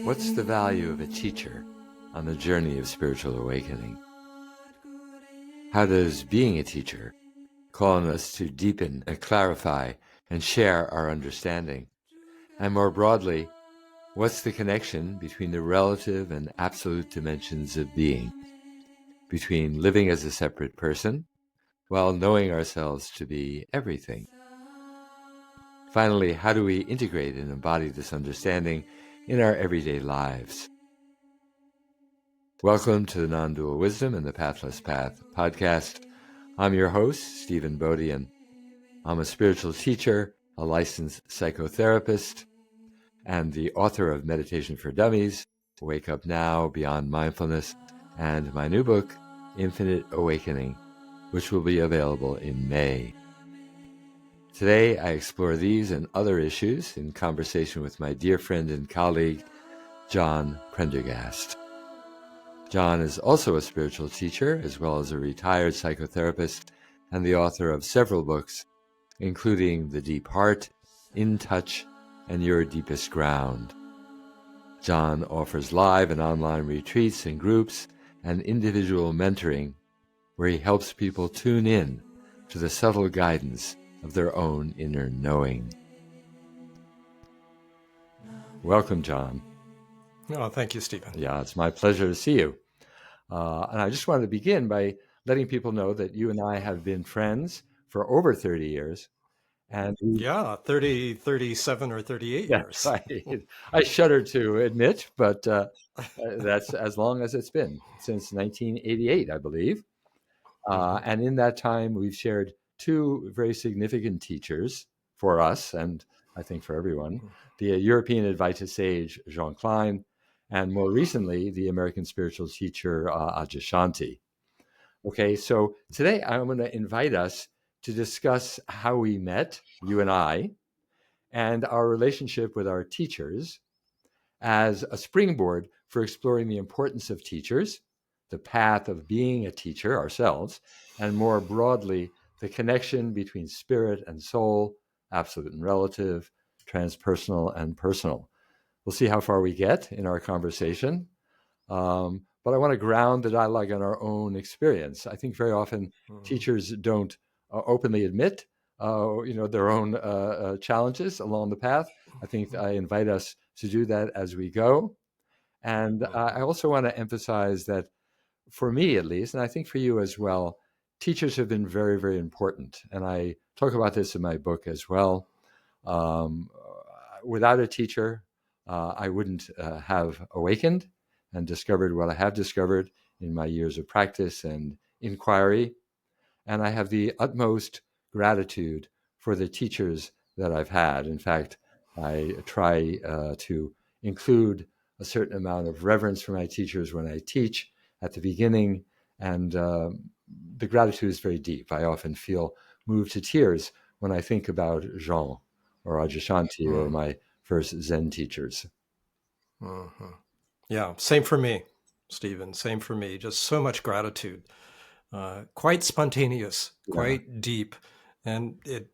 What's the value of a teacher on the journey of spiritual awakening? How does being a teacher call on us to deepen and clarify and share our understanding? And more broadly, what's the connection between the relative and absolute dimensions of being, between living as a separate person while knowing ourselves to be everything? Finally, how do we integrate and embody this understanding in our everyday lives? Welcome to the Non-Dual Wisdom and the Pathless Path podcast. I'm your host, Stephan Bodian. I'm a spiritual teacher, a licensed psychotherapist, and the author of Meditation for Dummies, Wake Up Now, Beyond Mindfulness, and my new book, Infinite Awakening, which will be available in May. Today, I explore these and other issues in conversation with my dear friend and colleague, John Prendergast. John is also a spiritual teacher, as well as a retired psychotherapist and the author of several books, including The Deep Heart, In Touch, and Your Deepest Ground. John offers live and online retreats and groups and individual mentoring, where he helps people tune in to the subtle guidance of their own inner knowing. Welcome, John. Oh, thank you, Stephan. Yeah, it's my pleasure to see you. And I just wanted to begin by letting people know that you and I have been friends for over 30 years. And 37 or 38 years. Right. I shudder to admit, but that's as long as it's been, since 1988, I believe. And in that time, we've shared two very significant teachers for us, and I think for everyone, the European Advaita sage, Jean Klein, and more recently, the American spiritual teacher, Adyashanti. Okay, so today I'm going to invite us to discuss how we met, you and I, and our relationship with our teachers as a springboard for exploring the importance of teachers, the path of being a teacher ourselves, and more broadly, the connection between spirit and soul, absolute and relative, transpersonal and personal. We'll see how far we get in our conversation. But I want to ground the dialogue on our own experience. I think very often teachers don't openly admit their own challenges along the path. I think I invite us to do that as we go. And I also want to emphasize that for me, at least, and I think for you as well, teachers have been very, very important. And I talk about this in my book as well. Without a teacher, I wouldn't have awakened and discovered what I have discovered in my years of practice and inquiry. And I have the utmost gratitude for the teachers that I've had. In fact, I try to include a certain amount of reverence for my teachers when I teach at the beginning, and the gratitude is very deep. I often feel moved to tears when I think about Jean or Adyashanti or my first Zen teachers. Yeah, same for me, Stephan. Same for me. Just so much gratitude. Quite spontaneous, quite deep. And it,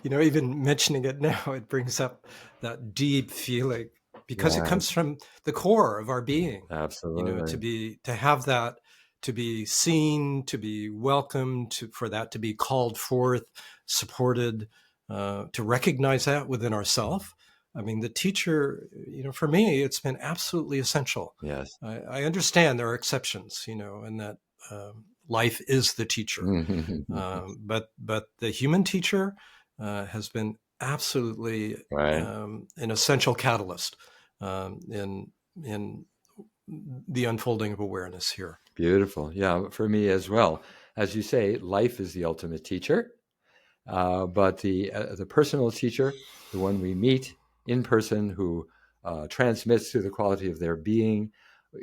even mentioning it now, it brings up that deep feeling because it comes from the core of our being. Absolutely. To have that, to be seen, to be welcomed, for that to be called forth, supported, to recognize that within ourselves. I mean, the teacher, for me, it's been absolutely essential. Yes. I understand there are exceptions, and that life is the teacher. But the human teacher has been absolutely an essential catalyst in the unfolding of awareness here. Beautiful. Yeah, for me as well. As you say, life is the ultimate teacher. But the personal teacher, the one we meet in person, who transmits through the quality of their being,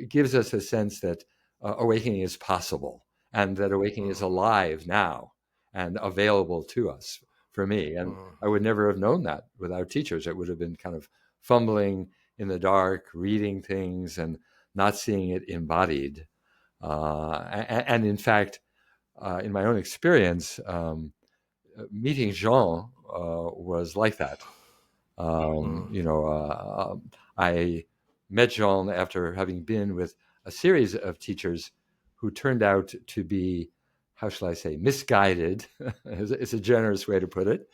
gives us a sense that awakening is possible and that awakening is alive now and available to us. For me, and I would never have known that without teachers. It would have been kind of fumbling in the dark, reading things and not seeing it embodied. And in fact, in my own experience, meeting Jean was like that. I met Jean after having been with a series of teachers who turned out to be, how shall I say, misguided. It's a generous way to put it,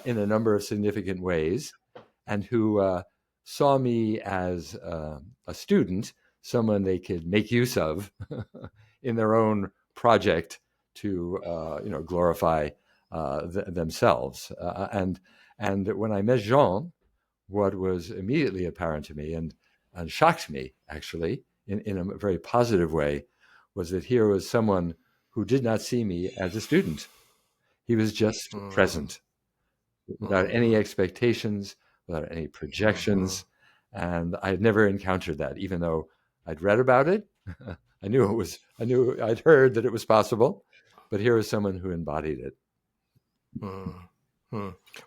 in a number of significant ways, and who saw me as a student, someone they could make use of in their own project to, glorify themselves. And when I met Jean, what was immediately apparent to me and shocked me, actually, in a very positive way, was that here was someone who did not see me as a student. He was just present, without any expectations, without any projections. And I had never encountered that, even though I'd read about it. I'd heard that it was possible, but here was someone who embodied it.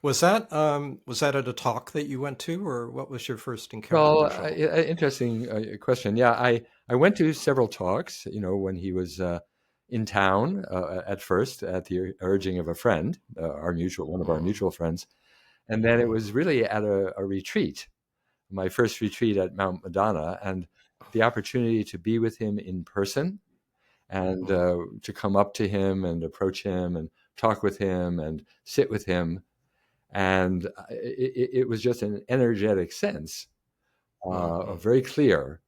Was that at a talk that you went to, or what was your first encounter Well, with Jean? interesting question. Yeah, I went to several talks, when he was in town at first at the urging of a friend, one of our mutual friends. And then it was really at a retreat, my first retreat at Mount Madonna, and the opportunity to be with him in person and to come up to him and approach him and talk with him and sit with him. And it was just an energetic sense, very clear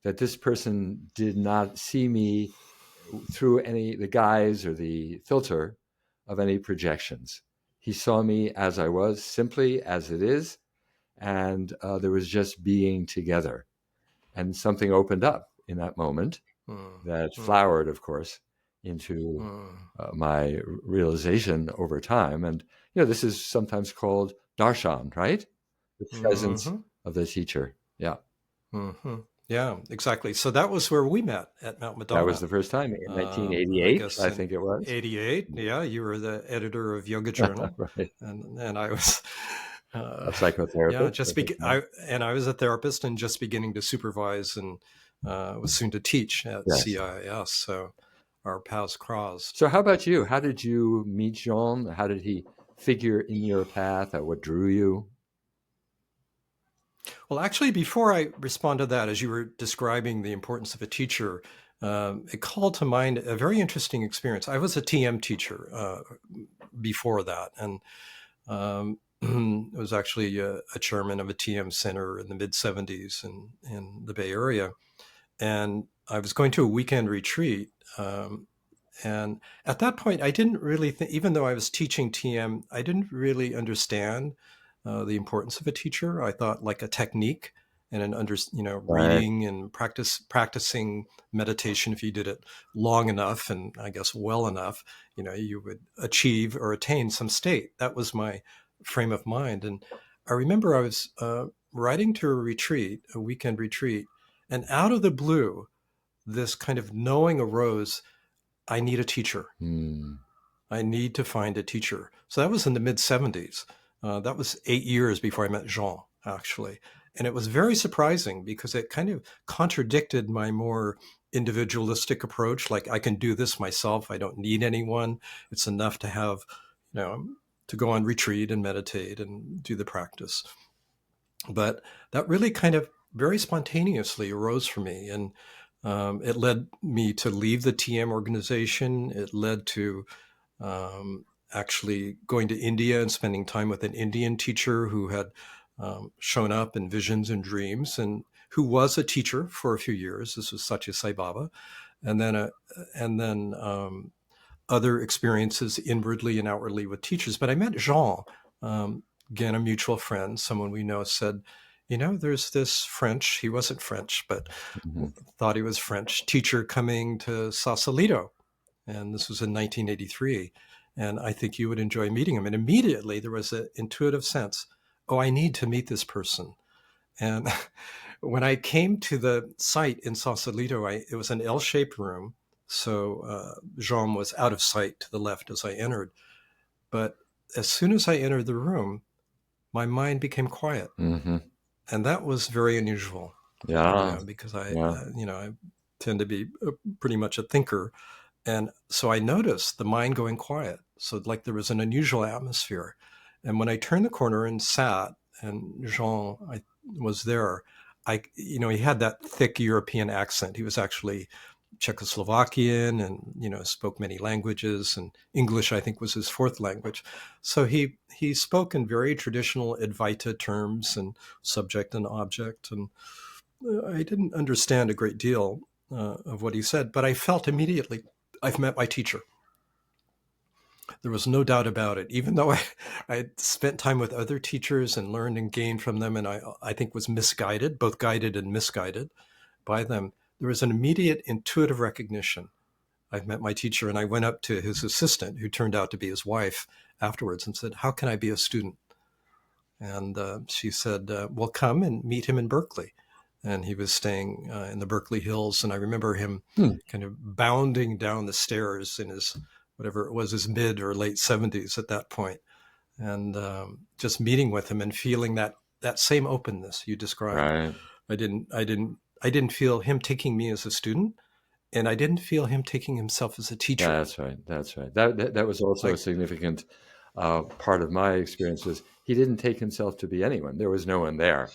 that this person did not see me through the guise or the filter of any projections. He saw me as I was, simply as it is, and there was just being together. And something opened up in that moment that flowered, of course, into my realization over time. And, this is sometimes called darshan, right? The presence of the teacher. Yeah. Yeah, exactly. So that was where we met, at Mount Madonna. That was the first time in 1988, I think it was. 88. Yeah, you were the editor of Yoga Journal, right. and I was a psychotherapist. I was a therapist and just beginning to supervise, and was soon to teach at CIIS. So our paths crossed. So how about you? How did you meet Jean? How did he figure in your path? What drew you? Well, actually, before I respond to that, as you were describing the importance of a teacher, it called to mind a very interesting experience. I was a TM teacher before that, and I was actually a chairman of a TM center in the mid-'70s in the Bay Area. And I was going to a weekend retreat. And at that point, I didn't really think, even though I was teaching TM, I didn't really understand the importance of a teacher. I thought like a technique and reading and practicing meditation. If you did it long enough and I guess well enough, you would achieve or attain some state. That was my frame of mind. And I remember I was riding to a weekend retreat, and out of the blue, this kind of knowing arose, I need a teacher. I need to find a teacher. So that was in the mid-'70s. That was 8 years before I met Jean, actually. And it was very surprising because it kind of contradicted my more individualistic approach. Like, I can do this myself. I don't need anyone. It's enough to have, to go on retreat and meditate and do the practice. But that really kind of very spontaneously arose for me. And it led me to leave the TM organization. It led to actually going to India and spending time with an Indian teacher who had shown up in visions and dreams, and who was a teacher for a few years. This was Satya Sai Baba. And then other experiences inwardly and outwardly with teachers. But I met Jean, again, a mutual friend, someone we know, said, There's this French, he wasn't French, but Hmm. thought he was French, teacher coming to Sausalito. And this was in 1983. And I think you would enjoy meeting him. And immediately there was an intuitive sense, oh, I need to meet this person. And when I came to the site in Sausalito, it was an L-shaped room. So Jean was out of sight to the left as I entered. But as soon as I entered the room, my mind became quiet. Hmm. And that was very unusual, Yeah. because Yeah. I tend to be pretty much a thinker. And so I noticed the mind going quiet. So like there was an unusual atmosphere. And when I turned the corner and sat, and was there, he had that thick European accent. He was actually Czechoslovakian and, spoke many languages, and English, I think, was his fourth language. So he spoke in very traditional Advaita terms and subject and object. And I didn't understand a great deal of what he said, but I felt immediately I've met my teacher. There was no doubt about it, even though I had spent time with other teachers and learned and gained from them, and I think was misguided, both guided and misguided by them. There was an immediate intuitive recognition. I've met my teacher, and I went up to his assistant, who turned out to be his wife, afterwards and said, how can I be a student? And she said, well, come and meet him in Berkeley. And he was staying in the Berkeley Hills. And I remember him Hmm. kind of bounding down the stairs in his, whatever it was, his mid or late 70s at that point. And just meeting with him and feeling that same openness you described. Right. I didn't feel him taking me as a student, and I didn't feel him taking himself as a teacher. That's right. That's right. That was also a Like, significant part of my experience. Was he didn't take himself to be anyone. There was no one there,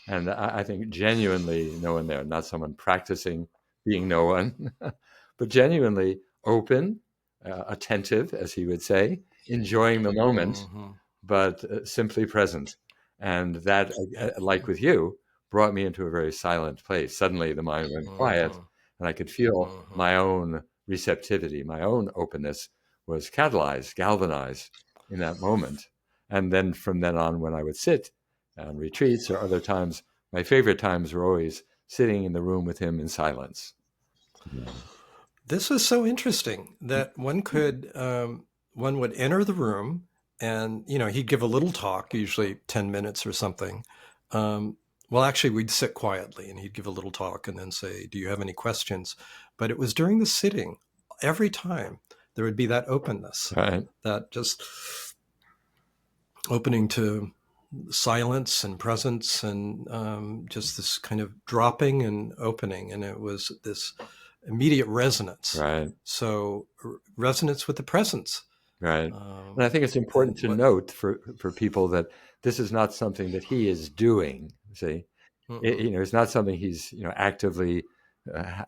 and I think genuinely no one there. Not someone practicing being no one, but genuinely open, attentive, as he would say, enjoying the moment, mhm, but simply present. And that, like with you, brought me into a very silent place. Suddenly, the mind went quiet, mhm, and I could feel mhm. my own receptivity, my own openness was catalyzed, galvanized in that moment. And then from then on, when I would sit on retreats or other times, my favorite times were always sitting in the room with him in silence. Yeah. This was so interesting that one would enter the room, and he'd give a little talk, usually 10 minutes or something. Well, actually, we'd sit quietly, and he'd give a little talk and then say, do you have any questions? But it was during the sitting, every time there would be that openness, Right. that just opening to silence and presence, and just this kind of dropping and opening. And it was this immediate resonance. Right. So resonance with the presence. Right. And I think it's important And to what? note for people that this is not something that he is doing. See, Mm-mm, it's not something he's actively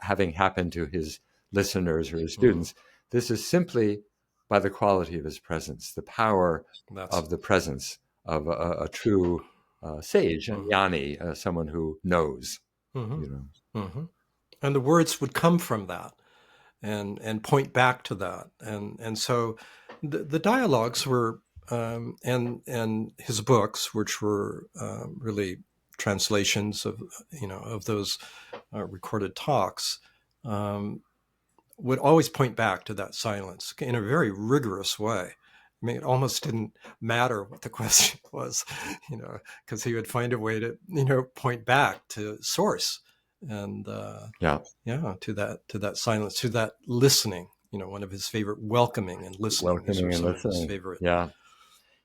having happen to his listeners or his mm, students. This is simply by the quality of his presence, the power that's. of the presence of a true sage, a Mm, jnani, someone who knows. mm-hmm, You know. mm-hmm. And the words would come from that, and point back to that. And so the dialogues were, and his books, which were really translations of those recorded talks, um, would always point back to that silence in a very rigorous way. I mean, it almost didn't matter what the question was, because he would find a way to, point back to source, and Yeah. to that silence, to that listening. One of his favorite, welcoming and listening. These were Welcoming and some of his listening. favorite. Yeah.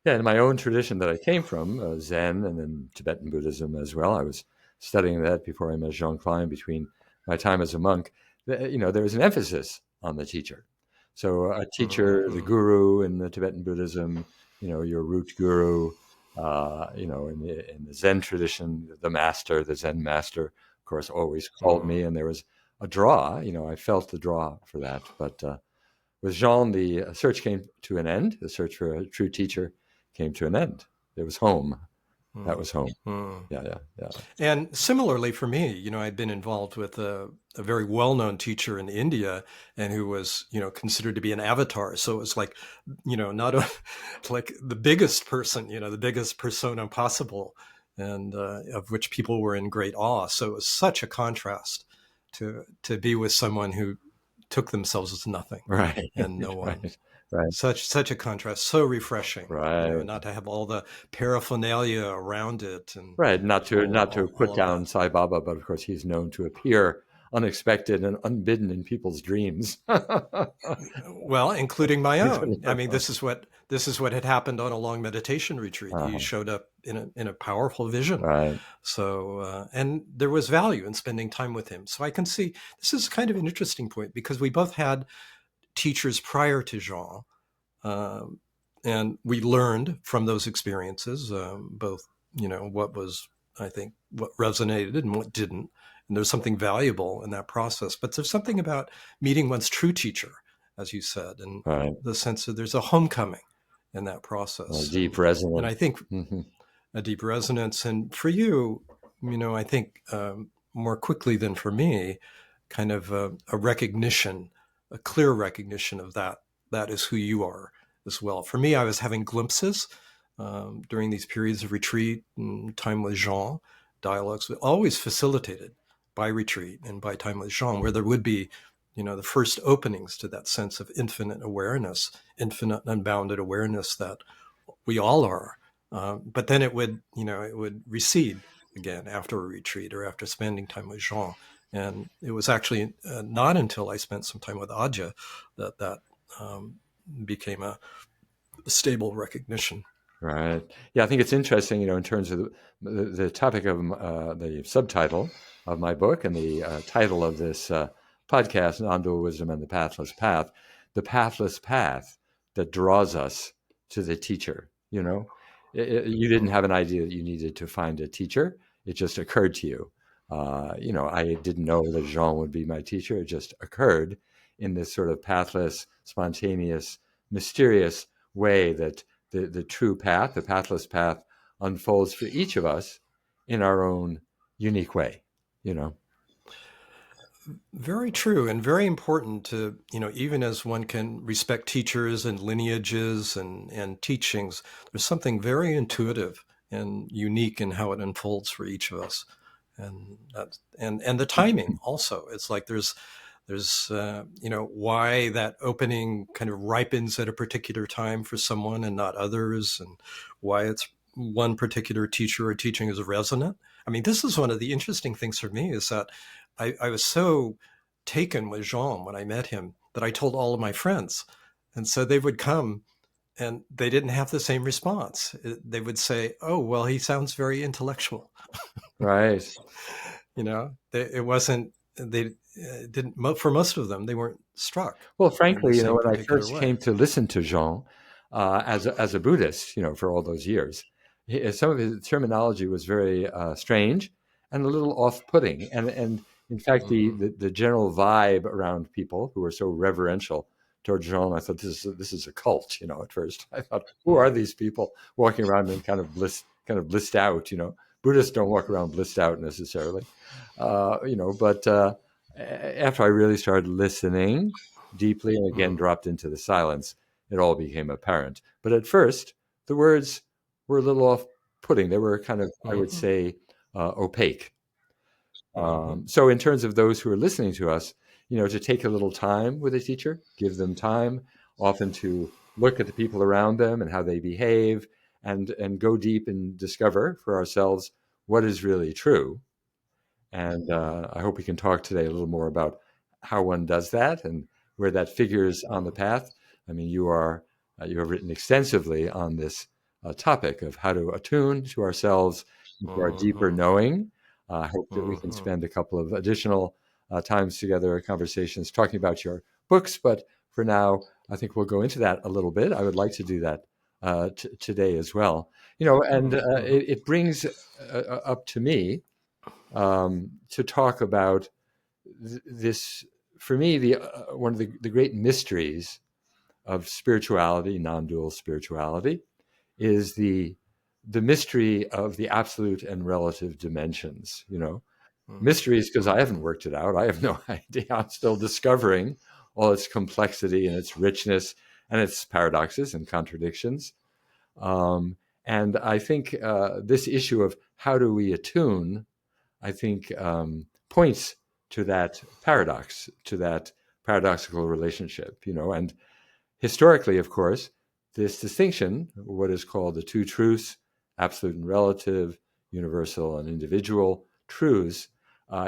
Yeah, in my own tradition that I came from, Zen and then Tibetan Buddhism as well. I was studying that before I met Jean Klein. Between my time as a monk, there was an emphasis on the teacher. So a teacher, the Mm-hmm, guru in the Tibetan Buddhism, your root guru. In the Zen tradition, the master, the Zen master, of course, always called mm-hmm. me, and there was a draw. I felt the draw for that, but. With Jean, the search came to an end. The search for a true teacher came to an end. It was home. That was home. Mm-hmm. Yeah, yeah, yeah. And similarly for me, I'd been involved with a very well-known teacher in India, and who was, considered to be an avatar. So it was like, not like the biggest person, the biggest persona possible. and of which people were in great awe. So it was such a contrast to be with someone who took themselves as nothing Right. and no one. Right. Right. Such a contrast, so refreshing, Right. not to have all the paraphernalia around it and Right. Not to put all of down that. Sai Baba, but of course he's known to appear unexpected and unbidden in people's dreams. Well, including my own. I mean, Uh-huh. this is what had happened on a long meditation retreat. He showed up in a powerful vision. Right. So, and there was value in spending time with him. So I can see this is kind of an interesting point because we both had teachers prior to Jean, and we learned from those experiences, both, what was, I think, what resonated and what didn't. And there's something valuable in that process. But there's something about meeting one's true teacher, as you said, and Right. the sense that there's a homecoming in that process. Deep And resonance. I think Mm-hmm. a deep resonance. And for you, I think more quickly than for me, kind of a recognition, a clear recognition of that is who you are as well. For me, I was having glimpses during these periods of retreat and time with Jean, dialogues always facilitated by retreat and by time with Jean, where there would be, the first openings to that sense of infinite awareness, infinite unbounded awareness that we all are. But then it would recede again after a retreat or after spending time with Jean. And it was actually not until I spent some time with Adya that became a stable recognition. Right. Yeah, I think it's interesting, in terms of the topic of the subtitle of my book and the title of this podcast, Non-Dual Wisdom and the Pathless path that draws us to the teacher. You didn't have an idea that you needed to find a teacher. It just occurred to you. I didn't know that Jean would be my teacher. It just occurred in this sort of pathless, spontaneous, mysterious way that the true path, the pathless path, unfolds for each of us in our own unique way. Very true and very important to, even as one can respect teachers and lineages and teachings, there's something very intuitive and unique in how it unfolds for each of us. And the timing also, it's like there's why that opening kind of ripens at a particular time for someone and not others, and why it's one particular teacher or teaching is resonant. I mean, this is one of the interesting things for me is that I was so taken with Jean when I met him that I told all of my friends. And so they would come and they didn't have the same response. They would say, "Oh, well, he sounds very intellectual." Right. It wasn't, they didn't, for most of them, they weren't struck Well, in the frankly, same when I particular first way. came to listen to Jean as a Buddhist, for all those years, some of his terminology was very strange and a little off-putting. And in fact, Mm-hmm. the general vibe around people who were so reverential towards Jean, I thought this is a cult. At first, I thought, who are these people walking around and kind of blissed out? Buddhists don't walk around blissed out necessarily, but. After I really started listening deeply and again Mm-hmm. dropped into the silence, it all became apparent. But at first, the words were a little off putting. They were kind of, I would Mm-hmm. say, opaque. Mm-hmm. So, in terms of those who are listening to us, to take a little time with a teacher, give them time, often to look at the people around them and how they behave, and go deep and discover for ourselves what is really true. And I hope we can talk today a little more about how one does that and where that figures on the path. I mean, you have written extensively on this topic of how to attune to ourselves and to our deeper Mm-hmm. knowing. I hope that we can Mm-hmm. spend a couple of additional times together, conversations talking about your books. But for now, I think we'll go into that a little bit. I would like to do that today as well. And Mm-hmm. it brings up to me to talk about this. For me, the one of the great mysteries of spirituality, non-dual spirituality, is the mystery of the absolute and relative dimensions. Mysteries because I haven't worked it out. I have no idea. I'm still discovering all its complexity and its richness and its paradoxes and contradictions. And I think this issue of how do we attune, I think, points to that paradox, to that paradoxical relationship, and historically, of course, this distinction, what is called the two truths, absolute and relative, universal and individual truths,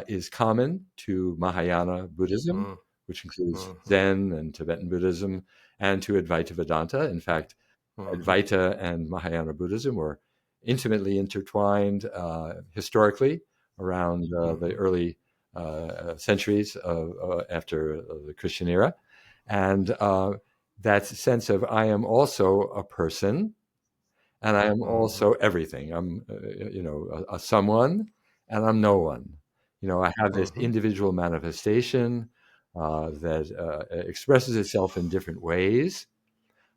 is common to Mahayana Buddhism, which includes Zen and Tibetan Buddhism, and to Advaita Vedanta. In fact, Advaita and Mahayana Buddhism were intimately intertwined historically around the early centuries after the Christian era. And that sense of I am also a person and I am also everything. I'm, a someone and I'm no one. I have this individual manifestation that expresses itself in different ways.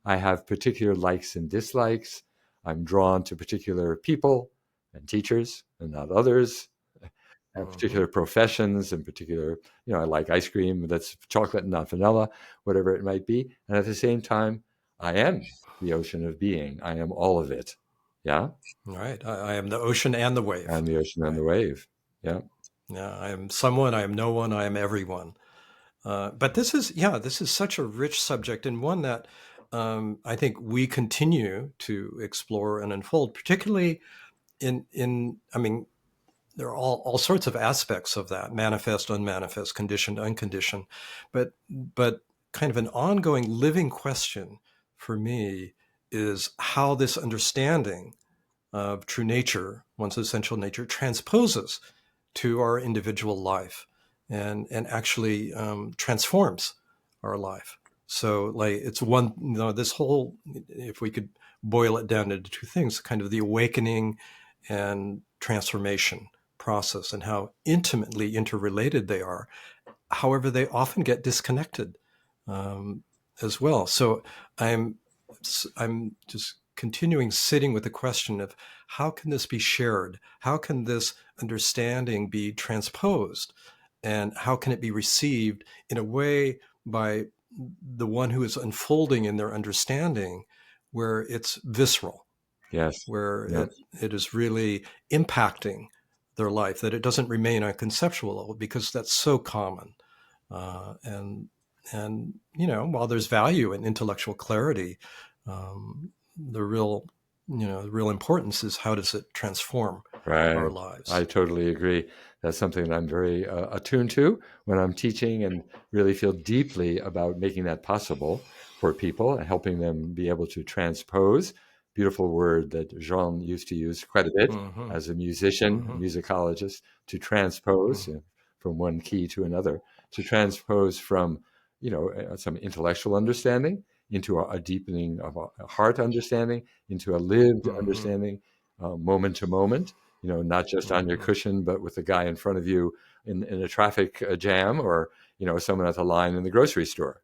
I have particular likes and dislikes. I'm drawn to particular people and teachers and not others. I have particular professions and particular, I like ice cream that's chocolate and not vanilla, whatever it might be. And at the same time, I am the ocean of being. I am all of it. Yeah. Right. I am the ocean and the wave. I'm the ocean and the wave. Yeah. Yeah. I am someone. I am no one. I am everyone. But this is such a rich subject, and one that I think we continue to explore and unfold, particularly I mean, there are all sorts of aspects of that: manifest, unmanifest, conditioned, unconditioned, but kind of an ongoing living question for me is how this understanding of true nature, one's essential nature, transposes to our individual life and actually transforms our life. So like it's one, this whole, if we could boil it down into two things, kind of the awakening and transformation process and how intimately interrelated they are. However, they often get disconnected as well. So I'm just continuing sitting with the question of how can this be shared? How can this understanding be transposed? And how can it be received in a way by the one who is unfolding in their understanding where it's visceral? Yes. Where Yeah. it is really impacting their life, that it doesn't remain on a conceptual level, because that's so common. And while there's value in intellectual clarity, the real importance is how does it transform our lives. I totally agree. That's something that I'm very attuned to when I'm teaching, and really feel deeply about making that possible for people and helping them be able to transpose. Beautiful word that Jean used to use quite a bit as a musician, a musicologist, to transpose from one key to another, to transpose from some intellectual understanding into a deepening of a heart understanding, into a lived understanding, moment to moment, not just on your cushion, but with the guy in front of you in a traffic jam, or, someone at the line in the grocery store,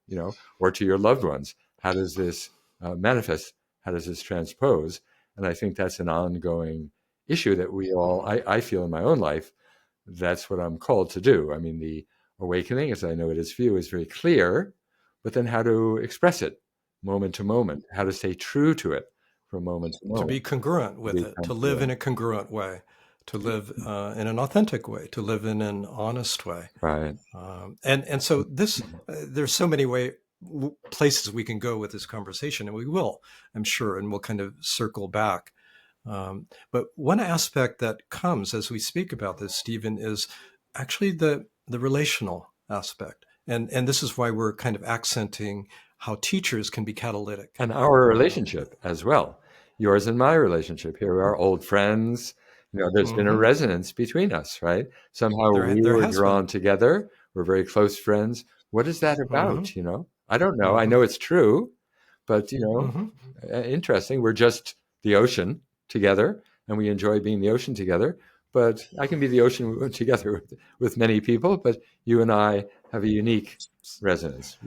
or to your loved ones. How does this manifest? How does this transpose? And I think that's an ongoing issue that we all, I feel in my own life, that's what I'm called to do. I mean, the awakening, as I know it is for you, is very clear, but then how to express it moment to moment, how to stay true to it from moment to moment. To be congruent with it, to live in a congruent way, to live in an authentic way, to live in an honest way. Right. And so there's so many places we can go with this conversation, and we will, I'm sure, and we'll kind of circle back. But one aspect that comes as we speak about this, Stephan, is actually the relational aspect. And this is why we're kind of accenting how teachers can be catalytic. And our relationship as well. Yours and my relationship. Here we are, old friends. There's been a resonance between us, right? Somehow we were drawn together. We're very close friends. What is that about? I don't know. I know it's true, but interesting. We're just the ocean together, and we enjoy being the ocean together. But I can be the ocean together with many people, but you and I have a unique resonance.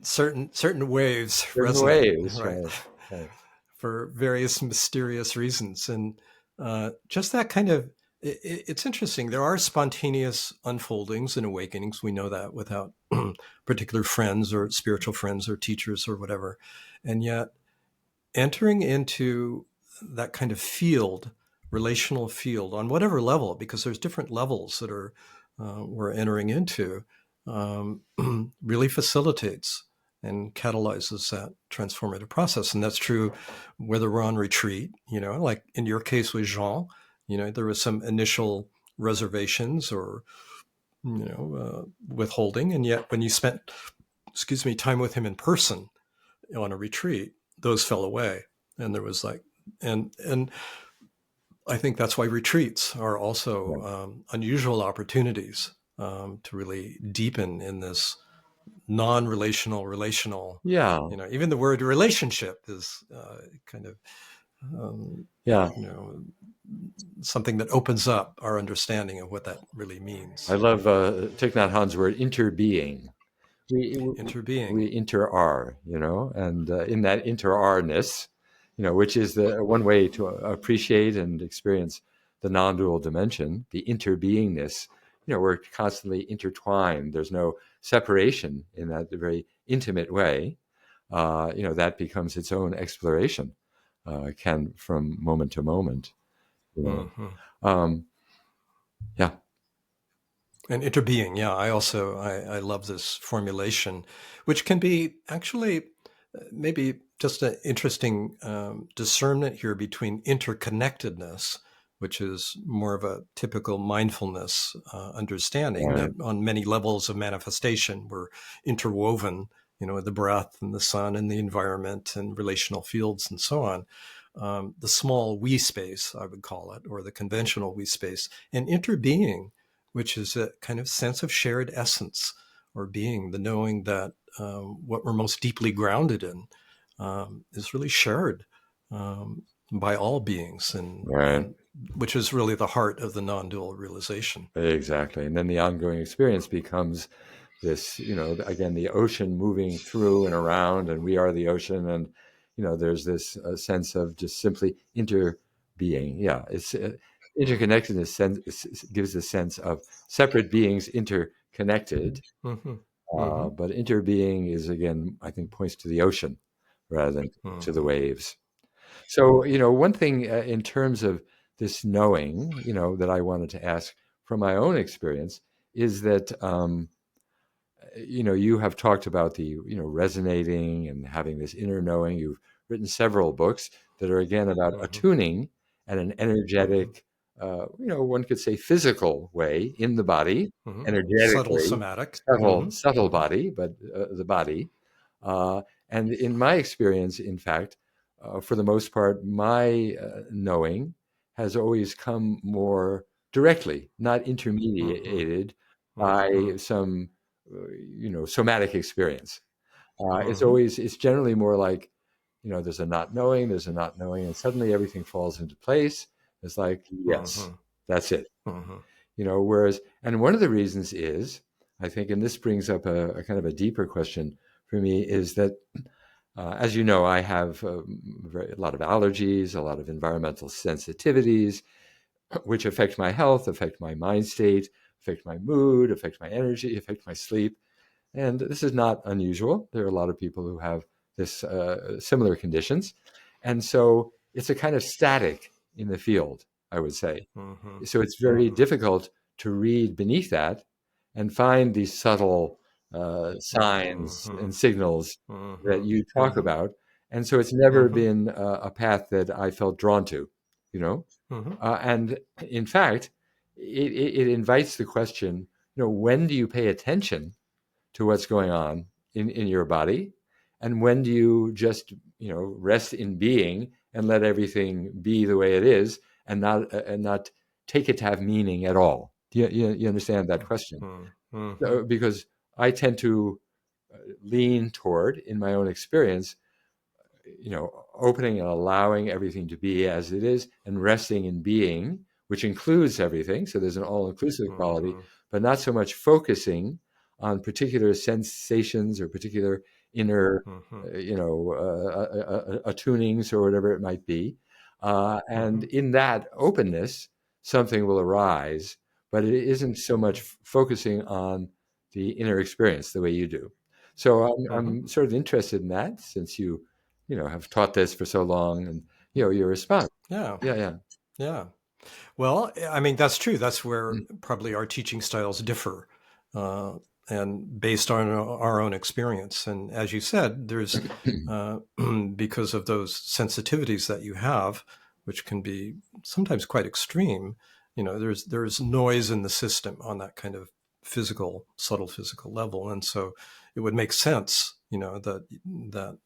Certain waves resonate, right? For various mysterious reasons. And just that kind of, it's interesting. There are spontaneous unfoldings and awakenings. We know that without particular friends or spiritual friends or teachers or whatever. And yet entering into that kind of field relational field on whatever level, because there's different levels that are we're entering into, really facilitates and catalyzes that transformative process. And that's true whether we're on retreat, like in your case with Jean, there was some initial reservations or, withholding. And yet when you spent, time with him in person on a retreat, those fell away. And there was like, and I think that's why retreats are also unusual opportunities to really deepen in this non-relational, relational. Yeah. Even the word relationship is kind of, Yeah. something that opens up our understanding of what that really means. I love Thich Nhat Hanh's word interbeing. Interbeing. We inter-are, and in that inter-are-ness, which is the one way to appreciate and experience the non-dual dimension, the interbeingness, we're constantly intertwined. There's no separation in that very intimate way. That becomes its own exploration, can from moment to moment. Yeah. And interbeing, yeah. I love this formulation, which can be actually maybe just an interesting discernment here between interconnectedness, which is more of a typical mindfulness understanding that on many levels of manifestation we're interwoven, the breath and the sun and the environment and relational fields and so on. The small we space, I would call it, or the conventional we space, and interbeing, which is a kind of sense of shared essence or being, the knowing that what we're most deeply grounded in is really shared by all beings, and which is really the heart of the non-dual realization. Exactly. And then the ongoing experience becomes this, again, the ocean moving through and around, and we are the ocean. And, there's this sense of just simply interbeing. Yeah. It's interconnectedness gives a sense of separate beings interconnected. But interbeing is, again, I think points to the ocean rather than to the waves. So, one thing in terms of this knowing, that I wanted to ask from my own experience is that, you have talked about the, resonating and having this inner knowing. You've written several books that are, again, about attuning at an energetic, one could say physical way in the body, energetically. Subtle somatic. Subtle body, but the body. And in my experience, in fact, for the most part, my knowing has always come more directly, not intermediated by some, somatic experience. It's generally more like, there's a not knowing, and suddenly everything falls into place. It's like, yes, that's it. Whereas, and one of the reasons is, I think, and this brings up a kind of a deeper question for me, is that, as you know, I have a lot of allergies, a lot of environmental sensitivities, which affect my health, affect my mind state, affect my mood, affect my energy, affect my sleep. And this is not unusual. There are a lot of people who have this similar conditions. And so it's a kind of static in the field, I would say. So it's very difficult to read beneath that and find these subtle signs and signals that you talk about. And so it's never been a path that I felt drawn to, and in fact, it invites the question, when do you pay attention to what's going on in your body? And when do you just, rest in being and let everything be the way it is and not take it to have meaning at all? Do you understand that question? Because I tend to lean toward, in my own experience, opening and allowing everything to be as it is and resting in being, which includes everything. So there's an all-inclusive quality, but not so much focusing on particular sensations or particular inner, attunings or whatever it might be. And in that openness, something will arise, but it isn't so much focusing on the inner experience the way you do. So I'm sort of interested in that, since you have taught this for so long, and your response. Yeah. Yeah. Well, I mean, that's true. That's where Mm. probably our teaching styles differ, uh, and based on our own experience. And as you said, there's because of those sensitivities that you have, which can be sometimes quite extreme. There's noise in the system on that kind of subtle physical level, and so it would make sense, that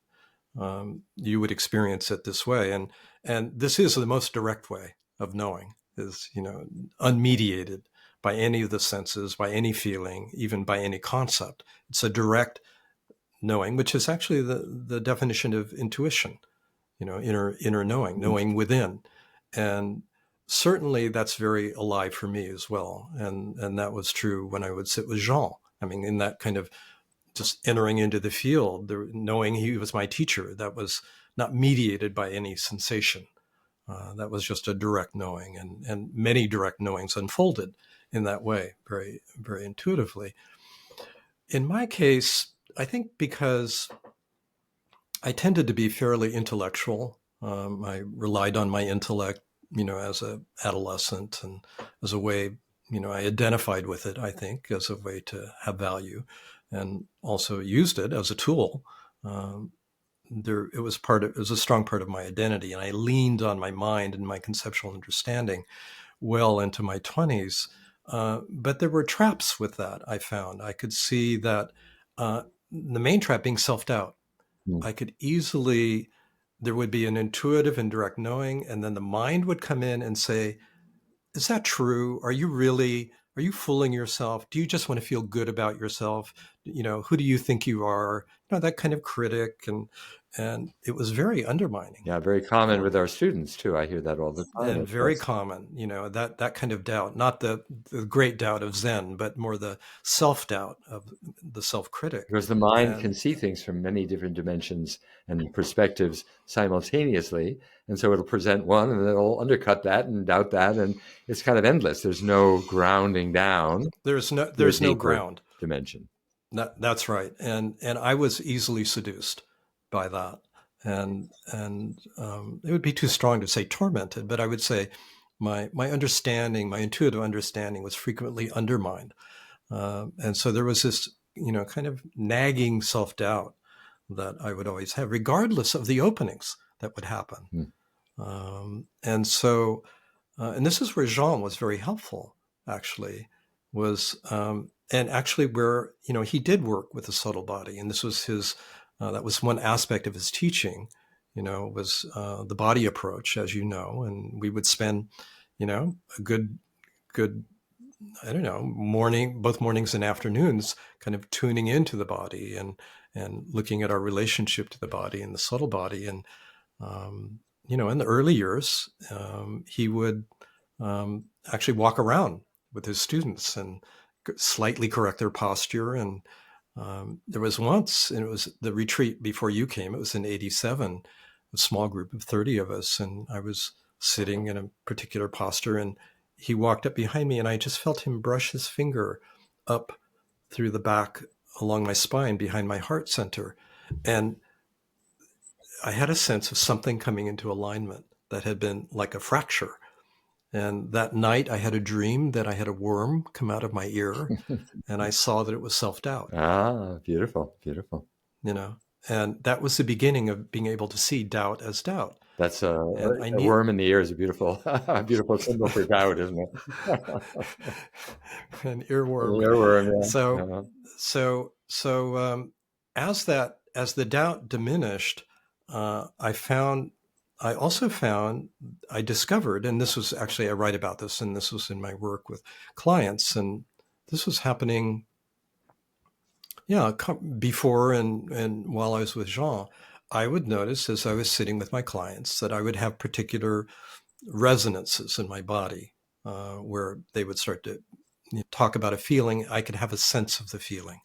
you would experience it this way. And this is the most direct way of knowing, is unmediated by any of the senses, by any feeling, even by any concept. It's a direct knowing, which is actually the definition of intuition, inner knowing, knowing within. And certainly that's very alive for me as well. And that was true when I would sit with Jean. I mean, in that kind of just entering into the field, knowing he was my teacher, that was not mediated by any sensation. That was just a direct knowing, and many direct knowings unfolded in that way, very, very intuitively. In my case, I think because I tended to be fairly intellectual, I relied on my intellect, as an adolescent, and as a way, I identified with it, I think, as a way to have value, and also used it as a tool. Um, it was a strong part of my identity, and I leaned on my mind and my conceptual understanding well into my 20s. But there were traps with that. I found I could see that the main trap being self-doubt. Mm. I could easily There would be an intuitive and direct knowing, and then the mind would come in and say, is that true? Are you fooling yourself? Do you just want to feel good about yourself? Who do you think you are? That kind of critic. And it was very undermining Yeah, very common for with me, our students too. I hear that all the time and at very class. common, that kind of doubt, not the great doubt of Zen, but more the self-doubt of the self-critic. Because the mind And can see things from many different dimensions and perspectives simultaneously. And so it'll present one and then it'll undercut that and doubt that. And it's kind of endless. There's no grounding down to a there's no deeper ground. dimension. That's right. And I was easily seduced by that. And it would be too strong to say tormented, but I would say my understanding, my intuitive understanding, was frequently undermined. And so there was this, kind of nagging self-doubt that I would always have, regardless of the openings that would happen. Hmm. And so, and this is where Jean was very helpful, actually, and actually where, he did work with the subtle body. And this was that was one aspect of his teaching, was the body approach, as you know. And we would spend, a good, I don't know, both mornings and afternoons, kind of tuning into the body and looking at our relationship to the body and the subtle body. And, in the early years, he would actually walk around with his students and slightly correct their posture. And there was once, and it was the retreat before you came, it was in 87, a small group of 30 of us. And I was sitting in a particular posture, and he walked up behind me, and I just felt him brush his finger up through the back along my spine behind my heart center. And I had a sense of something coming into alignment that had been like a fracture. And that night I had a dream that I had a worm come out of my ear, and I saw that it was self-doubt, Ah, beautiful, beautiful. you know, and that was the beginning of being able to see doubt as doubt. That's And I a need worm in the ear is a beautiful, a beautiful symbol for doubt, isn't it? an An earworm. earworm, yeah. So, Uh-huh. as the doubt diminished, I also found, I discovered, and this was actually, I write about this, and this was in my work with clients, and this was happening, yeah, before and while I was with Jean. I would notice as I was sitting with my clients that I would have particular resonances in my body, where they would start to talk about a feeling. I could have a sense of the feeling,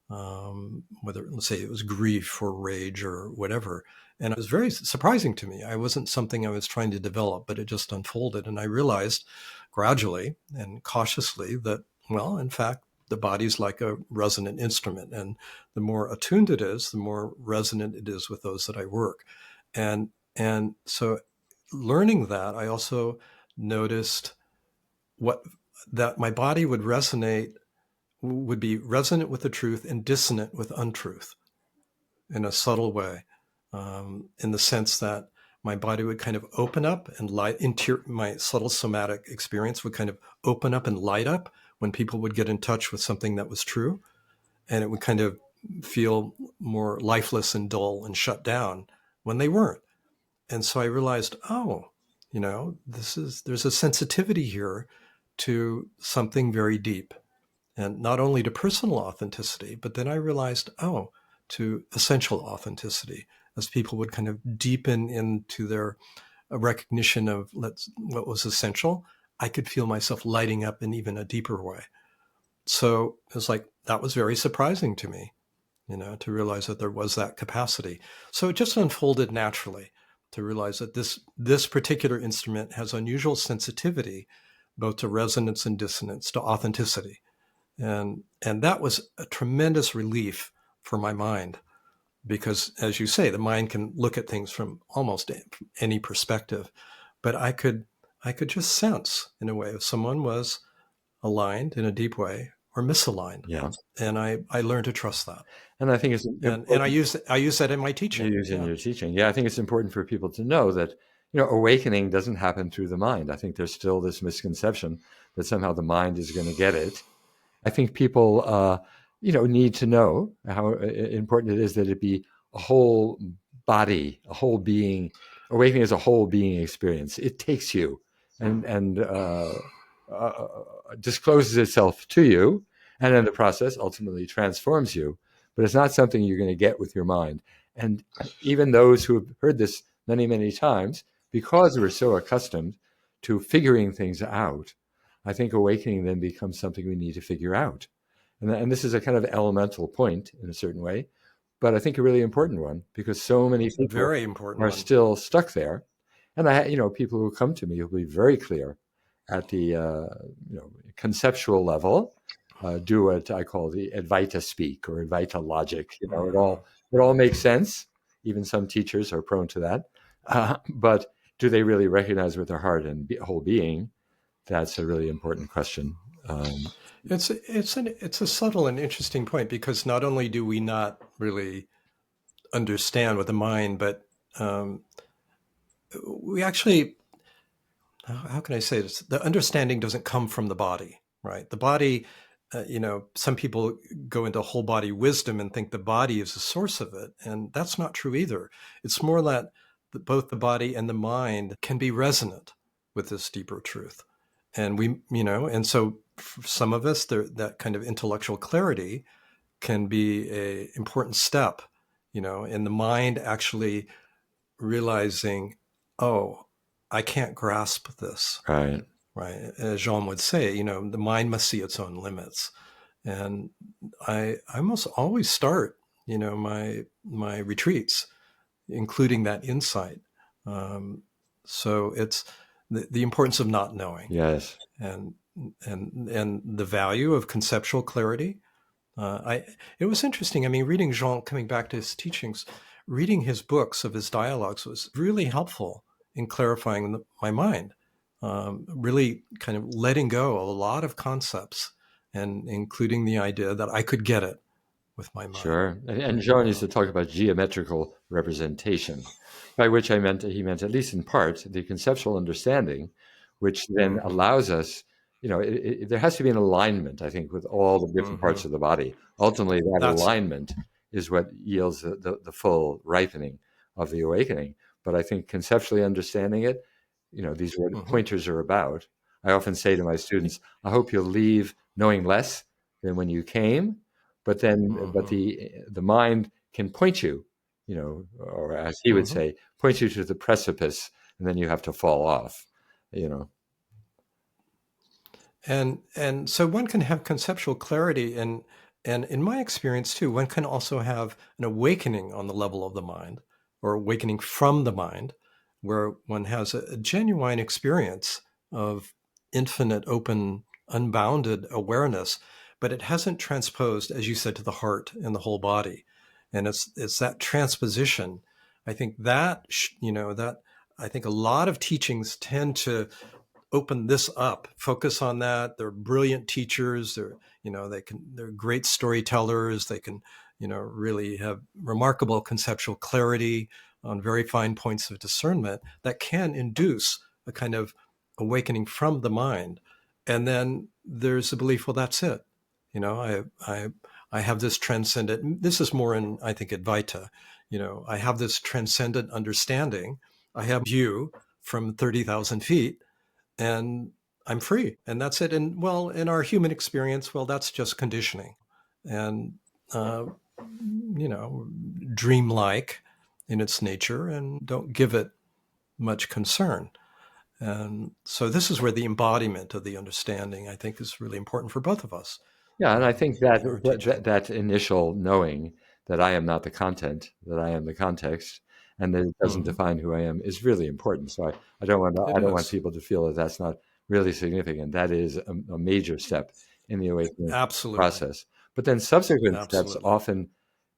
whether, let's say, it was grief or rage or whatever. And it was very surprising to me. I wasn't something I was trying to develop, but it just unfolded. And I realized gradually and cautiously that, well, in fact, the body's like a resonant instrument. And the more attuned it is, the more resonant it is with those that I work. And so learning that, I also noticed that my body would be resonant with the truth and dissonant with untruth in a subtle way, in the sense that my body would kind of open up and my subtle somatic experience would kind of open up and light up when people would get in touch with something that was true. And it would kind of feel more lifeless and dull and shut down when they weren't. And so I realized, there's a sensitivity here to something very deep, and not only to personal authenticity, but then I realized, to essential authenticity, as people would kind of deepen into their recognition of what was essential. I could feel myself lighting up in even a deeper way. So it was like, that was very surprising to me, to realize that there was that capacity. So it just unfolded naturally to realize that this particular instrument has unusual sensitivity, both to resonance and dissonance, to authenticity. And that was a tremendous relief for my mind, because, as you say, the mind can look at things from almost any perspective. But I could just sense, in a way, if someone was aligned in a deep way or misaligned. Yeah. And I learned to trust that. And I think it's and I use that in my teaching. You use in your teaching. Yeah, I think it's important for people to know that, awakening doesn't happen through the mind. I think there's still this misconception that somehow the mind is going to get it. I think people, need to know how important it is that it be a whole body, a whole being. Awakening is a whole being experience. It takes you and discloses itself to you, and in the process ultimately transforms you. But it's not something you're going to get with your mind. And even those who have heard this many, many times, because we're so accustomed to figuring things out, I think awakening then becomes something we need to figure out. And this is a kind of elemental point in a certain way, but I think a really important one, because so many people very important are still stuck there. And people who come to me will be very clear at the conceptual level, do what I call the Advaita speak or Advaita logic. It all makes sense. Even some teachers are prone to that. But do they really recognize with their heart and whole being? That's a really important question. It's a subtle and interesting point, because not only do we not really understand with the mind, but we actually, how can I say this? The understanding doesn't come from the body, right? The body, some people go into whole body wisdom and think the body is the source of it. And that's not true either. It's more that both the body and the mind can be resonant with this deeper truth. And and so for some of us, that kind of intellectual clarity can be an important step, in the mind actually realizing, I can't grasp this. Right. Right. As Jean would say, the mind must see its own limits. And I almost always start, my retreats, including that insight. So it's the importance of not knowing. Yes. And the value of conceptual clarity. It was interesting. I mean, reading Jean, coming back to his teachings, reading his books of his dialogues was really helpful in clarifying my mind. Really kind of letting go of a lot of concepts, and including the idea that I could get it with my mind. Sure. And Jean used to talk about geometrical representation, by which he meant, at least in part, the conceptual understanding, which then allows us, there has to be an alignment, I think, with all the different parts of the body. Ultimately, that alignment is what yields the full ripening of the awakening. But I think conceptually understanding it, these are what pointers are about. I often say to my students, I hope you'll leave knowing less than when you came, but the mind can point you, or as he would say, point you to the precipice, and then you have to fall off, And so one can have conceptual clarity, and in my experience too, one can also have an awakening on the level of the mind, or awakening from the mind, where one has a genuine experience of infinite, open, unbounded awareness, but it hasn't transposed, as you said, to the heart and the whole body. And it's that transposition. I think that, I think a lot of teachings tend to open this up, focus on that. They're brilliant teachers. They're great storytellers. They can, really have remarkable conceptual clarity on very fine points of discernment that can induce a kind of awakening from the mind. And then there's the belief, well, that's it. I have this transcendent, this is more in, I think, Advaita, I have this transcendent understanding. I have view from 30,000 feet and I'm free. And that's it. And well, in our human experience, well, that's just conditioning and, dreamlike in its nature and don't give it much concern. And so this is where the embodiment of the understanding, I think, is really important for both of us. Yeah, and I think that In our teaching. that initial knowing that I am not the content, that I am the context, and that it doesn't Mm-hmm. define who I am is really important. So I don't want It I don't want is. people to feel that that's not really significant. That is a major step in the awakening Absolutely. process. But then subsequent steps Absolutely. often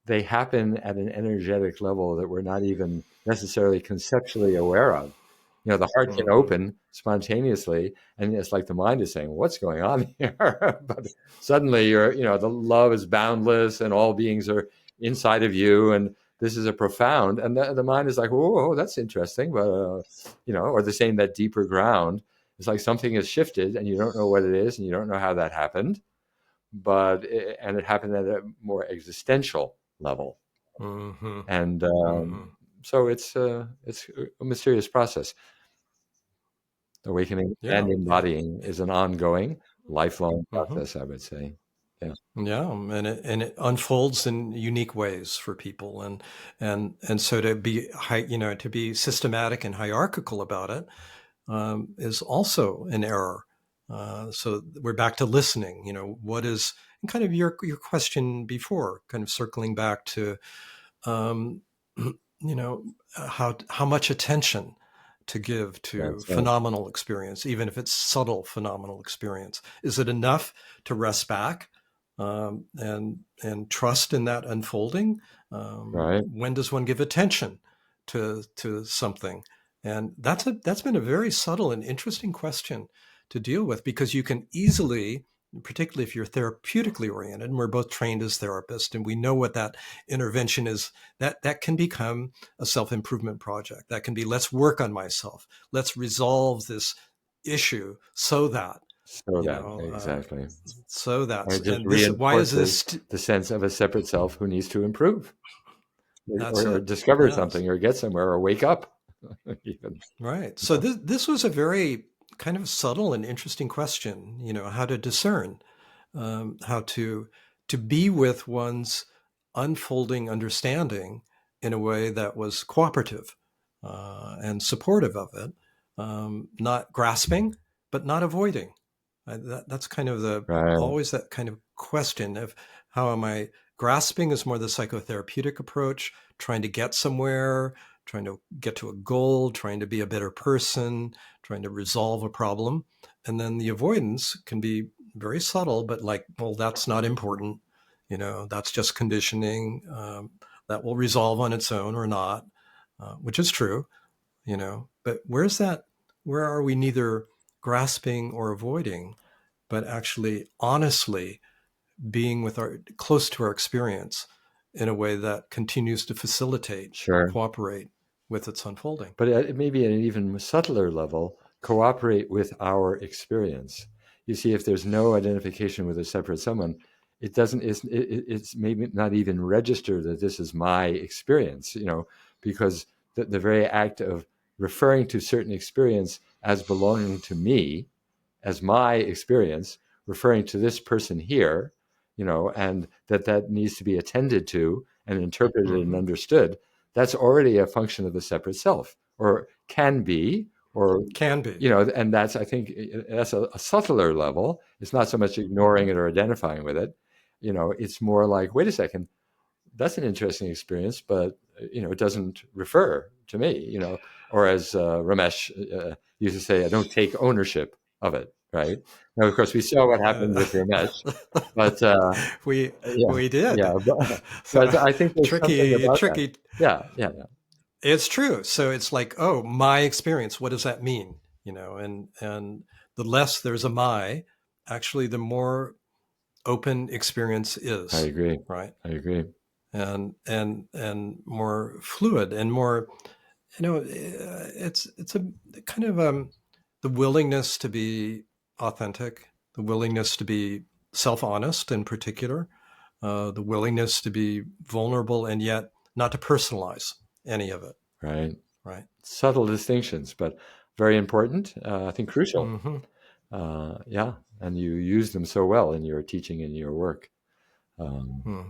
they happen at an energetic level that we're not even necessarily conceptually aware of. The heart can Mm-hmm. open spontaneously, and it's like the mind is saying, "What's going on here?" But suddenly, the love is boundless, and all beings are inside of you, and this is a profound. And the mind is like, "Whoa, that's interesting," but or the same that deeper ground. It's like something has shifted, and you don't know what it is, and you don't know how that happened, and it happened at a more existential level, Mm-hmm. and Mm-hmm. so it's a mysterious process. Awakening and Yeah. embodying is an ongoing, lifelong Mm-hmm. process, I would say. Yeah, Yeah, and it unfolds in unique ways for people, and so to be to be systematic and hierarchical about it is also an error. So we're back to listening. What is and kind of your question before, kind of circling back to um, how much attention to give to that's right. phenomenal experience, even if it's subtle phenomenal experience. Is it enough to rest back and trust in that unfolding? Right. When does one give attention to something? And that's been a very subtle and interesting question to deal with because you can easily, particularly if you're therapeutically oriented, and we're both trained as therapists, and we know what that intervention is, that can become a self-improvement project. That can be, let's work on myself. Let's resolve this issue so that, So you that know, uh, exactly. so Or that's, it just and this, why is reinforces this, the sense of a separate self who needs to improve that's or it. discover Yes. something or get somewhere or wake up even. Right. So this was a very kind of subtle and interesting question, how to discern, how to be with one's unfolding understanding in a way that was cooperative and supportive of it, not grasping, but not avoiding. That's kind of Right. always that kind of question of how am I grasping is more the psychotherapeutic approach, trying to get somewhere, trying to get to a goal, trying to be a better person, trying to resolve a problem. And then the avoidance can be very subtle, but like, well, that's not important. That's just conditioning. That will resolve on its own or not, which is true, But where's that? Where are we neither grasping or avoiding, but actually honestly being with our close to our experience in a way that continues to facilitate, Sure. cooperate with its unfolding. But maybe at an even subtler level, cooperate with our experience. You see, if there's no identification with a separate someone, it doesn't. It's maybe not even register that this is my experience. Because the very act of referring to certain experience as belonging to me, as my experience, referring to this person here, and that needs to be attended to and interpreted and Mm-hmm. understood. That's already a function of the separate self, or can be, or Can be. and that's I think that's a subtler level. It's not so much ignoring it or identifying with it. It's more like, wait a second, that's an interesting experience, but it doesn't refer to me. Or as Ramesh used to say, I don't take ownership of it. Right now, of course, we saw what happened Uh, with Ramesh, but we yeah, we yeah, did. So but I think there's something tricky, about that. tricky. Yeah, yeah, yeah. It's true. So it's like, oh, my experience. What does that mean? and the less there's a my, actually, the more open experience is. I agree. Right. I agree. And more fluid and more, it's a kind of the willingness to be authentic, the willingness to be self-honest in particular, the willingness to be vulnerable and yet not to personalize any of it. Right. Right. Subtle distinctions, but very important. I think crucial. Mm-hmm. Yeah, and you use them so well in your teaching and your work.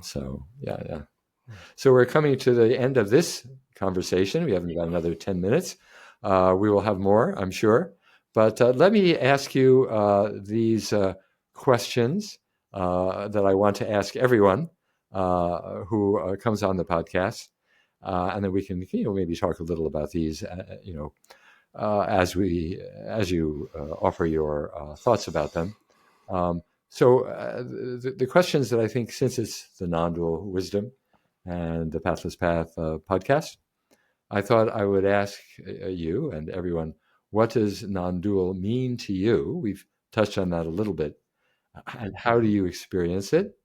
So yeah. So we're coming to the end of this conversation. We haven't got another 10 minutes. We will have more, I'm sure. But let me ask you these questions that I want to ask everyone who comes on the podcast. And then we can maybe talk a little about these, as you offer your thoughts about them. So the questions that I think, since it's the non-dual wisdom and the Pathless Path podcast, I thought I would ask you and everyone, what does non-dual mean to you? We've touched on that a little bit. And how do you experience it?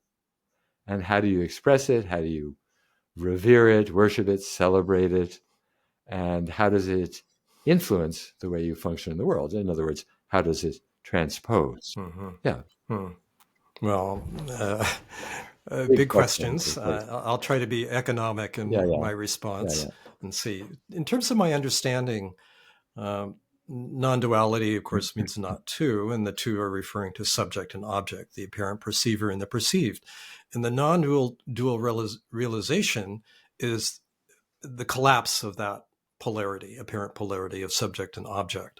And how do you express it? How do you revere it, worship it, celebrate it? And how does it influence the way you function in the world? In other words, how does it transpose? Mm-hmm. Yeah. Well, big questions. I'll try to be economic in my response and see. In terms of my understanding, non-duality, of course, means not two, and the two are referring to subject and object, the apparent perceiver and the perceived. And the non-dual realization is the collapse of that polarity, apparent polarity of subject and object.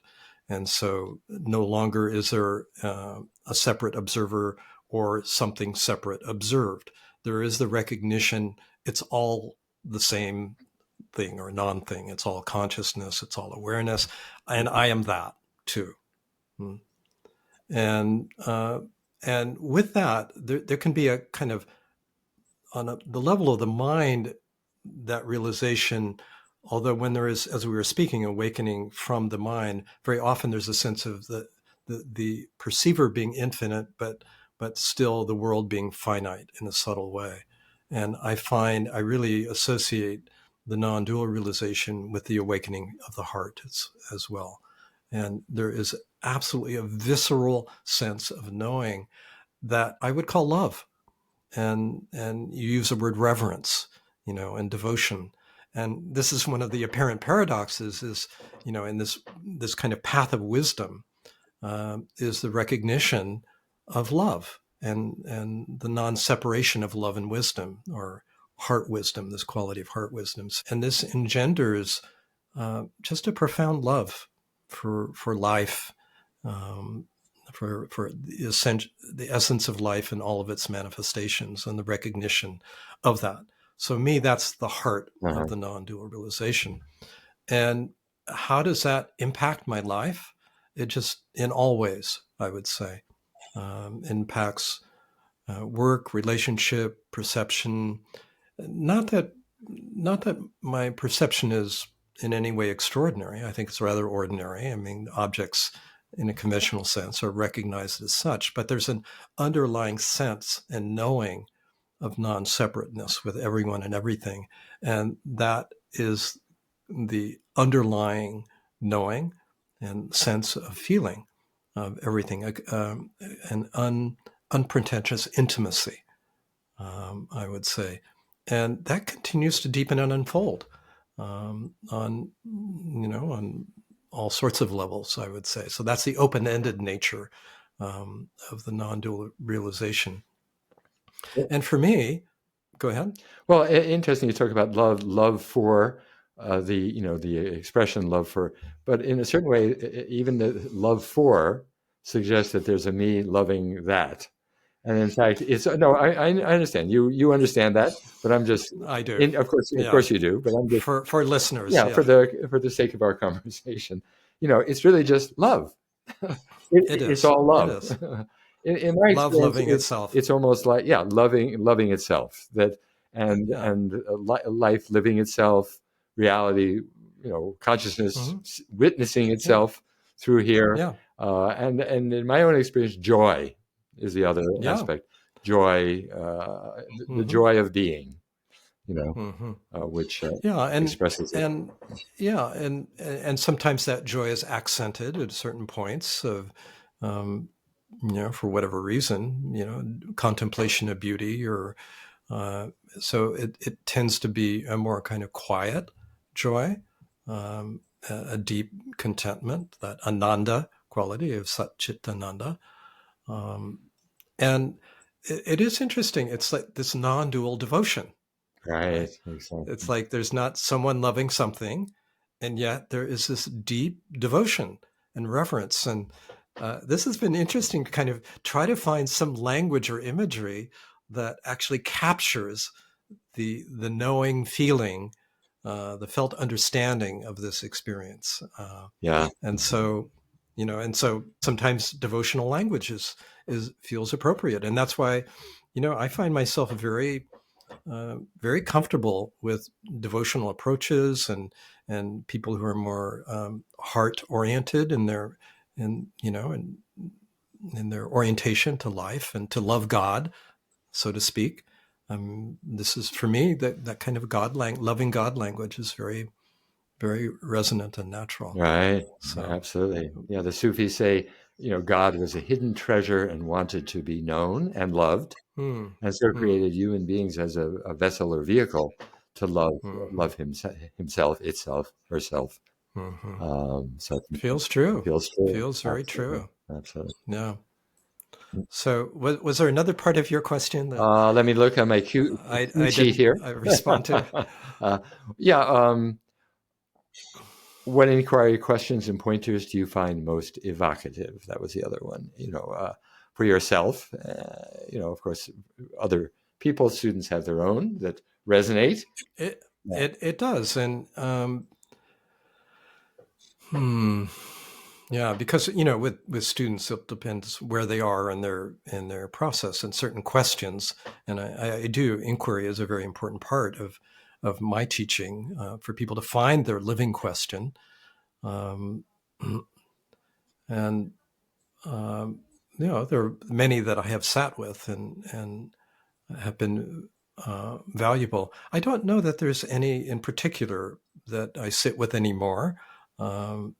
And so no longer is there a separate observer or something separate observed. There is the recognition it's all the same thing or non-thing. It's all consciousness. It's all awareness. And I am that too. And with that, there can be a kind of, on the level of the mind, that realization, although when there is, as we were speaking, awakening from the mind, very often there's a sense of the perceiver being infinite, but still the world being finite in a subtle way. And I find I really associate the non-dual realization with the awakening of the heart as well. And there is absolutely a visceral sense of knowing that I would call love. And you use the word reverence, and devotion. And this is one of the apparent paradoxes is, in this kind of path of wisdom, is the recognition of love and the non-separation of love and wisdom, or heart wisdom, this quality of heart wisdom. And this engenders just a profound love for life, for the essence of life and all of its manifestations, and the recognition of that. So me, that's the heart of the non-dual realization. And how does that impact my life? It just, in all ways, I would say, impacts work, relationship, perception. Not that my perception is in any way extraordinary. I think it's rather ordinary. I mean, objects in a conventional sense are recognized as such, but there's an underlying sense and knowing of non-separateness with everyone and everything. And that is the underlying knowing and sense of feeling of everything, an unpretentious intimacy, I would say. And that continues to deepen and unfold on all sorts of levels, I would say. So that's the open-ended nature of the non-dual realization. And for me, go ahead. Well, interesting. You talk about love for the expression love for, but in a certain way, even the love for suggests that there's a me loving that. And in fact, I understand you understand that, but I'm just, I do. Of course you do, but I'm just for listeners. For the sake of our conversation, it's really just love. It's all love. In my love, loving itself. It's almost like loving itself. And life living itself, reality, consciousness witnessing itself through here. Yeah. And in my own experience, joy is the other Yeah. aspect. Joy, the Hmm. joy of being, Hmm. which Yeah. expresses it. And yeah. And sometimes that joy is accented at certain points of, um, for whatever reason, contemplation of beauty or, uh, so it tends to be a more kind of quiet joy, a deep contentment, that ananda quality of Satchitananda. Um, and it is interesting. It's like this non-dual devotion, Right, right? It's exactly. like there's not someone loving something, and yet there is this deep devotion and reverence. And this has been interesting to kind of try to find some language or imagery that actually captures the knowing feeling, the felt understanding of this experience. Yeah, And so, and so sometimes devotional language is feels appropriate, and that's why, I find myself very comfortable with devotional approaches and people who are more heart oriented in their in their orientation to life and to love God, so to speak. This is for me that kind of loving God language is very, very resonant and natural. right. So, Absolutely. Yeah, the Sufis say, God was a hidden treasure and wanted to be known and loved, hmm, and so hmm, created human beings as a vessel or vehicle to hmm, love himself, itself, herself. hmm. So Feels true. feels true. Feels very Absolutely. true. Absolutely. Yeah. So, was there another part of your question that Let me look at my cue I sheet didn't here. respond to? uh, yeah. What inquiry questions and pointers do you find most evocative? That was the other one. For yourself. Of course, other people, students have their own that resonate. It Yeah. it does, and hmm. Yeah, because with students, it depends where they are in their process and certain questions. And I do inquiry is a very important part of my teaching for people to find their living question, um, and there are many that I have sat with and have been valuable. I don't know that there's any in particular that I sit with anymore. Um,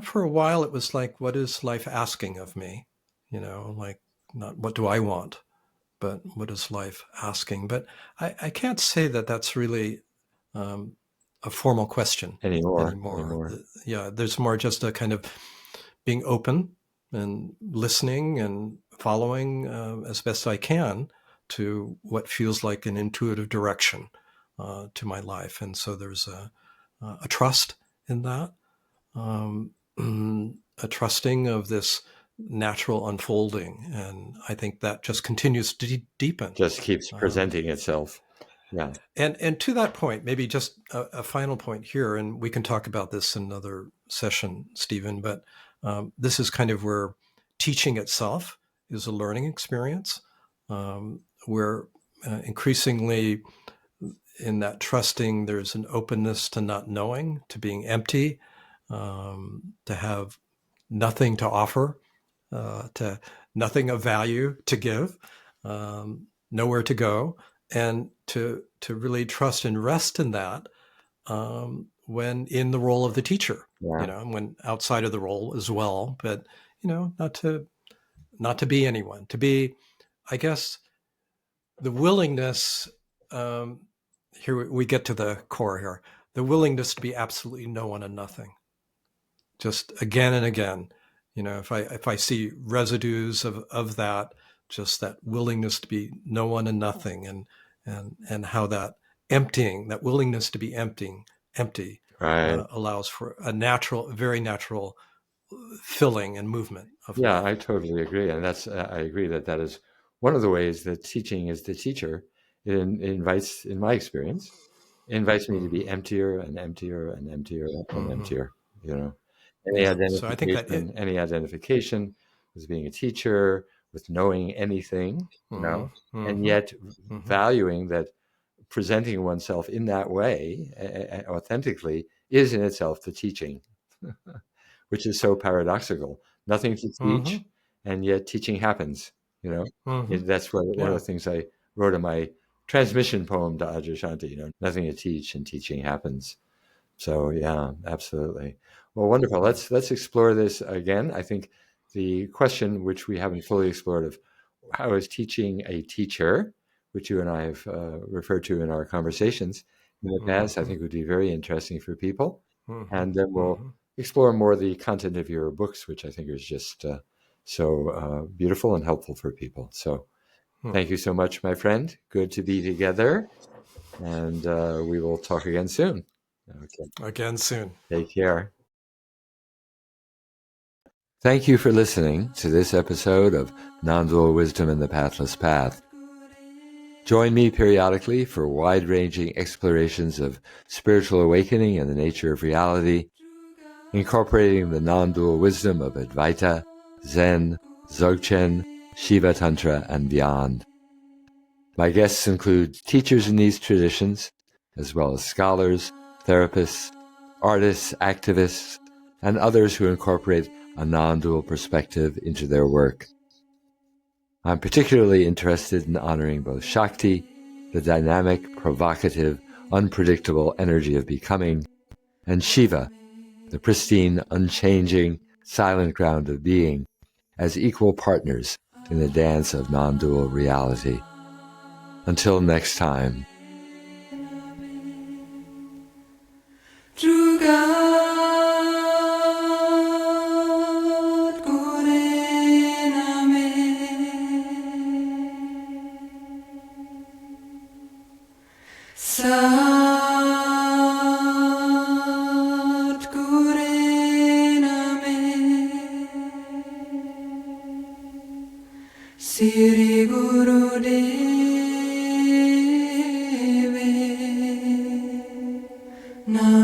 for a while it was like, what is life asking of me? Like, not what do I want, but what is life asking? But I can't say that that's really um, a formal question anymore. Anymore. Yeah, there's more just a kind of being open and listening and following as best I can to what feels like an intuitive direction to my life. And so there's a trust in that, um, a trusting of this natural unfolding. And I think that just continues to deepen. Just keeps Um, presenting itself. Yeah. and to that point, maybe just a final point here, and we can talk about this in another session, Stephen, but this is kind of where teaching itself is a learning experience, where increasingly in that trusting, there's an openness to not knowing, to being empty, to have nothing to offer, to nothing of value to give, nowhere to go, and to really trust and rest in that when in the role of the teacher, Yeah. and when outside of the role as well, but not to be anyone, to be, I guess, the willingness. Um, Here we get to the core here: the willingness to be absolutely no one and nothing, just again and again. If I see residues of that, just that willingness to be no one and nothing, and how that emptying, that willingness to be empty, Right. allows for a natural, very natural filling and movement of Yeah, life. I totally agree, and I agree that is one of the ways that teaching is the teacher. It invites, in my experience, it invites me to be Mm-hmm. emptier and emptier and emptier and Mm-hmm. emptier. You know, Yeah. So I think that it. any identification with being a teacher, with knowing anything, Mm-hmm. and Mm-hmm. yet Mm-hmm. valuing that presenting oneself in that way, authentically, is in itself the teaching which is so paradoxical. Nothing to Mm-hmm. teach, and yet teaching happens. Mm-hmm. That's one of the things I wrote in my transmission poem to Adyashanti. Nothing to teach, and teaching happens. So yeah, absolutely. Well, wonderful. Let's explore this again. I think the question, which we haven't fully explored, of how is teaching a teacher, which you and I have referred to in our conversations in the past, I think would be very interesting for people. Mm-hmm. And then we'll explore more the content of your books, which I think is just so beautiful and helpful for people. So thank you so much, my friend. Good to be together. And we will talk again soon. Okay. Again soon. Take care. Thank you for listening to this episode of Non-Dual Wisdom and the Pathless Path. Join me periodically for wide-ranging explorations of spiritual awakening and the nature of reality, incorporating the non-dual wisdom of Advaita, Zen, Dzogchen, Shiva Tantra, and beyond. My guests include teachers in these traditions, as well as scholars, therapists, artists, activists, and others who incorporate a non-dual perspective into their work. I'm particularly interested in honoring both Shakti, the dynamic, provocative, unpredictable energy of becoming, and Shiva, the pristine, unchanging, silent ground of being, as equal partners in the dance of non-dual reality. Until next time. True God, Siri Guru Deve Nam